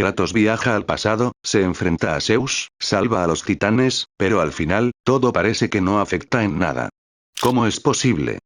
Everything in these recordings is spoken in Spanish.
Kratos viaja al pasado, se enfrenta a Zeus, salva a los titanes, pero al final, todo parece que no afecta en nada. ¿Cómo es posible?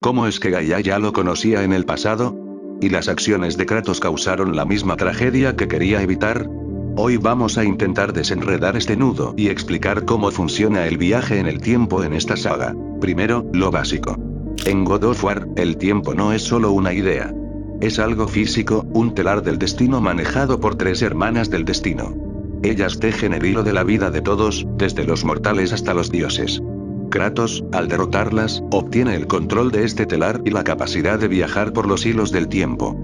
¿Cómo es que Gaia ya lo conocía en el pasado? ¿Y las acciones de Kratos causaron la misma tragedia que quería evitar? Hoy vamos a intentar desenredar este nudo y explicar cómo funciona el viaje en el tiempo en esta saga. Primero, lo básico. En God of War, el tiempo no es solo una idea. Es algo físico, un telar del destino manejado por 3 hermanas del destino. Ellas tejen el hilo de la vida de todos, desde los mortales hasta los dioses. Kratos, al derrotarlas, obtiene el control de este telar y la capacidad de viajar por los hilos del tiempo.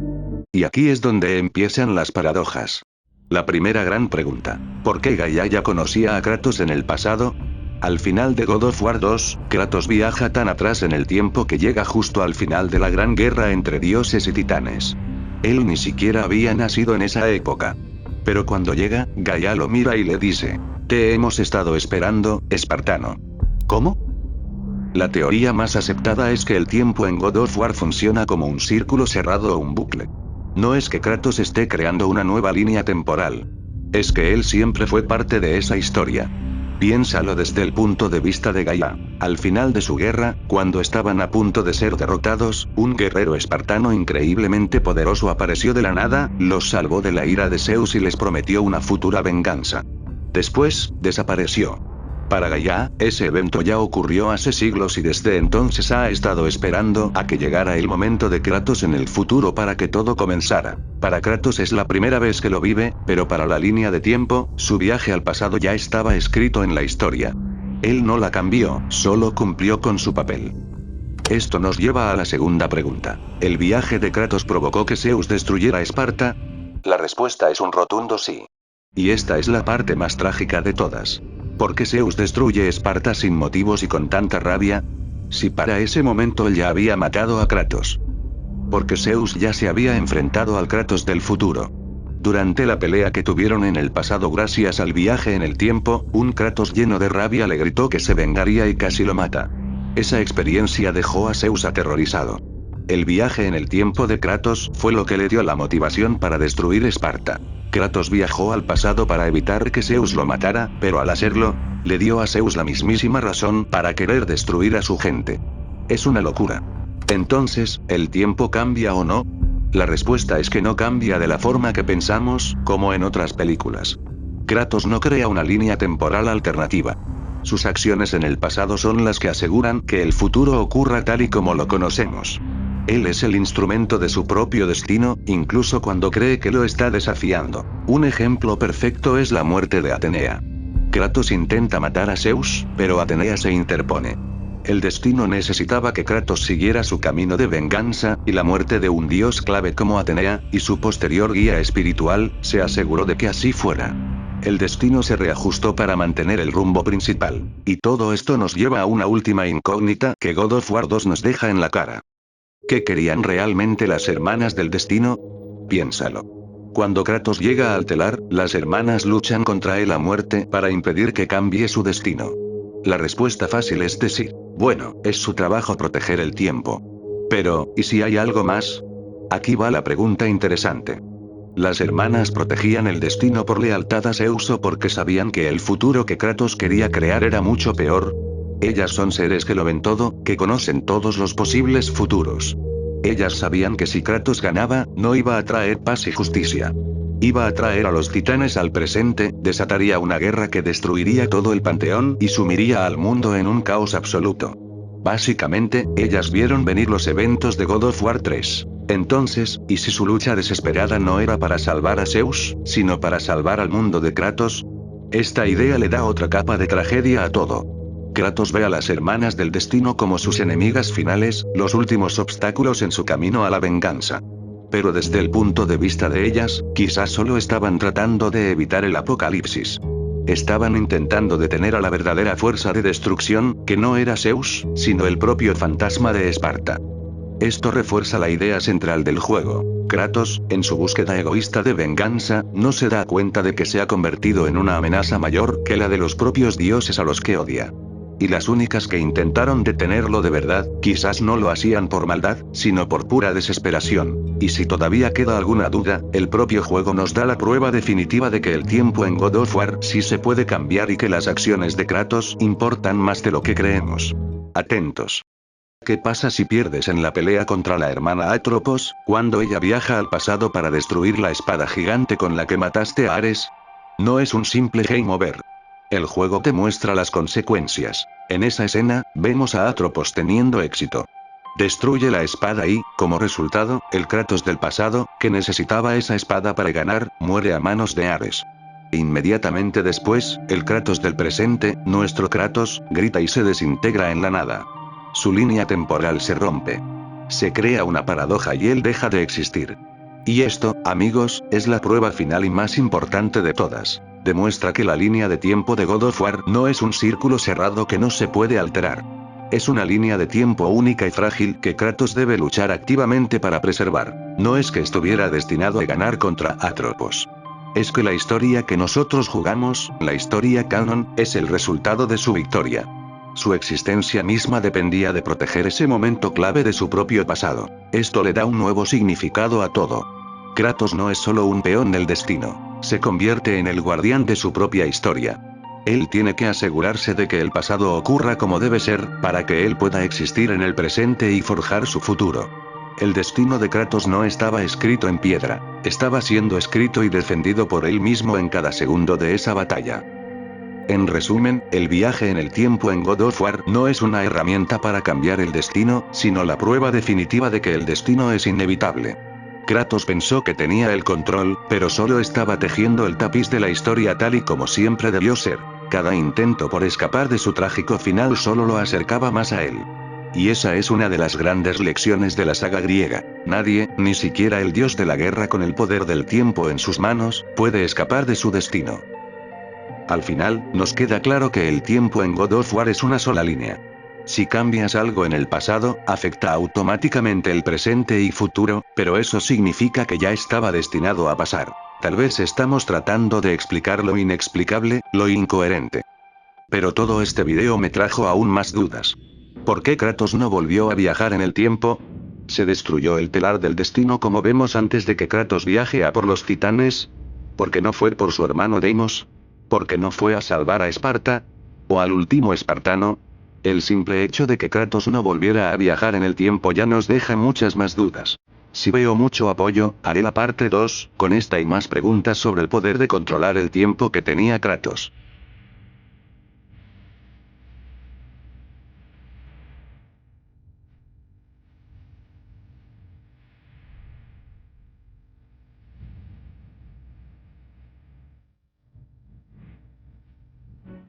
Y aquí es donde empiezan las paradojas. La primera gran pregunta: ¿por qué Gaia ya conocía a Kratos en el pasado? Al final de God of War 2, Kratos viaja tan atrás en el tiempo que llega justo al final de la gran guerra entre dioses y titanes. Él ni siquiera había nacido en esa época. Pero cuando llega, Gaia lo mira y le dice: "Te hemos estado esperando, espartano". ¿Cómo? La teoría más aceptada es que el tiempo en God of War funciona como un círculo cerrado o un bucle. No es que Kratos esté creando una nueva línea temporal. Es que él siempre fue parte de esa historia. Piénsalo desde el punto de vista de Gaia. Al final de su guerra, cuando estaban a punto de ser derrotados, un guerrero espartano increíblemente poderoso apareció de la nada, los salvó de la ira de Zeus y les prometió una futura venganza. Después, desapareció. Para Gaia, ese evento ya ocurrió hace siglos y desde entonces ha estado esperando a que llegara el momento de Kratos en el futuro para que todo comenzara. Para Kratos es la primera vez que lo vive, pero para la línea de tiempo, su viaje al pasado ya estaba escrito en la historia. Él no la cambió, solo cumplió con su papel. Esto nos lleva a la segunda pregunta. ¿El viaje de Kratos provocó que Zeus destruyera Esparta? La respuesta es un rotundo sí. Y esta es la parte más trágica de todas. ¿Por qué Zeus destruye Esparta sin motivos y con tanta rabia? Si para ese momento él ya había matado a Kratos. Porque Zeus ya se había enfrentado al Kratos del futuro. Durante la pelea que tuvieron en el pasado gracias al viaje en el tiempo, un Kratos lleno de rabia le gritó que se vengaría y casi lo mata. Esa experiencia dejó a Zeus aterrorizado. El viaje en el tiempo de Kratos fue lo que le dio la motivación para destruir Esparta. Kratos viajó al pasado para evitar que Zeus lo matara, pero al hacerlo, le dio a Zeus la mismísima razón para querer destruir a su gente. Es una locura. Entonces, ¿el tiempo cambia o no? La respuesta es que no cambia de la forma que pensamos, como en otras películas. Kratos no crea una línea temporal alternativa. Sus acciones en el pasado son las que aseguran que el futuro ocurra tal y como lo conocemos. Él es el instrumento de su propio destino, incluso cuando cree que lo está desafiando. Un ejemplo perfecto es la muerte de Atenea. Kratos intenta matar a Zeus, pero Atenea se interpone. El destino necesitaba que Kratos siguiera su camino de venganza, y la muerte de un dios clave como Atenea, y su posterior guía espiritual, se aseguró de que así fuera. El destino se reajustó para mantener el rumbo principal. Y todo esto nos lleva a una última incógnita que God of War 2 nos deja en la cara. ¿Qué querían realmente las hermanas del destino? Piénsalo. Cuando Kratos llega al telar, las hermanas luchan contra él a muerte para impedir que cambie su destino. La respuesta fácil es decir, bueno, es su trabajo proteger el tiempo. Pero, ¿y si hay algo más? Aquí va la pregunta interesante. Las hermanas protegían el destino por lealtad a Zeus o porque sabían que el futuro que Kratos quería crear era mucho peor. Ellas son seres que lo ven todo, que conocen todos los posibles futuros. Ellas sabían que si Kratos ganaba, no iba a traer paz y justicia. Iba a traer a los titanes al presente, desataría una guerra que destruiría todo el panteón y sumiría al mundo en un caos absoluto. Básicamente, ellas vieron venir los eventos de God of War 3. Entonces, ¿y si su lucha desesperada no era para salvar a Zeus, sino para salvar al mundo de Kratos? Esta idea le da otra capa de tragedia a todo. Kratos ve a las hermanas del destino como sus enemigas finales, los últimos obstáculos en su camino a la venganza. Pero desde el punto de vista de ellas, quizás solo estaban tratando de evitar el apocalipsis. Estaban intentando detener a la verdadera fuerza de destrucción, que no era Zeus, sino el propio fantasma de Esparta. Esto refuerza la idea central del juego. Kratos, en su búsqueda egoísta de venganza, no se da cuenta de que se ha convertido en una amenaza mayor que la de los propios dioses a los que odia. Y las únicas que intentaron detenerlo de verdad, quizás no lo hacían por maldad, sino por pura desesperación. Y si todavía queda alguna duda, el propio juego nos da la prueba definitiva de que el tiempo en God of War sí se puede cambiar y que las acciones de Kratos importan más de lo que creemos. Atentos. ¿Qué pasa si pierdes en la pelea contra la hermana Atropos, cuando ella viaja al pasado para destruir la espada gigante con la que mataste a Ares? No es un simple game over. El juego te muestra las consecuencias. En esa escena, vemos a Atropos teniendo éxito. Destruye la espada y, como resultado, el Kratos del pasado, que necesitaba esa espada para ganar, muere a manos de Ares. Inmediatamente después, el Kratos del presente, nuestro Kratos, grita y se desintegra en la nada. Su línea temporal se rompe. Se crea una paradoja y él deja de existir. Y esto, amigos, es la prueba final y más importante de todas. Demuestra que la línea de tiempo de God of War no es un círculo cerrado que no se puede alterar. Es una línea de tiempo única y frágil que Kratos debe luchar activamente para preservar. No es que estuviera destinado a ganar contra Atropos. Es que la historia que nosotros jugamos, la historia canon, es el resultado de su victoria. Su existencia misma dependía de proteger ese momento clave de su propio pasado. Esto le da un nuevo significado a todo. Kratos no es solo un peón del destino, se convierte en el guardián de su propia historia. Él tiene que asegurarse de que el pasado ocurra como debe ser, para que él pueda existir en el presente y forjar su futuro. El destino de Kratos no estaba escrito en piedra, estaba siendo escrito y defendido por él mismo en cada segundo de esa batalla. En resumen, el viaje en el tiempo en God of War no es una herramienta para cambiar el destino, sino la prueba definitiva de que el destino es inevitable. Kratos pensó que tenía el control, pero solo estaba tejiendo el tapiz de la historia tal y como siempre debió ser. Cada intento por escapar de su trágico final solo lo acercaba más a él. Y esa es una de las grandes lecciones de la saga griega. Nadie, ni siquiera el dios de la guerra con el poder del tiempo en sus manos, puede escapar de su destino. Al final, nos queda claro que el tiempo en God of War es una sola línea. Si cambias algo en el pasado, afecta automáticamente el presente y futuro, pero eso significa que ya estaba destinado a pasar. Tal vez estamos tratando de explicar lo inexplicable, lo incoherente. Pero todo este video me trajo aún más dudas. ¿Por qué Kratos no volvió a viajar en el tiempo? ¿Se destruyó el telar del destino como vemos antes de que Kratos viaje a por los titanes? ¿Por qué no fue por su hermano Deimos? ¿Por qué no fue a salvar a Esparta? ¿O al último espartano? El simple hecho de que Kratos no volviera a viajar en el tiempo ya nos deja muchas más dudas. Si veo mucho apoyo, haré la parte 2, con esta y más preguntas sobre el poder de controlar el tiempo que tenía Kratos.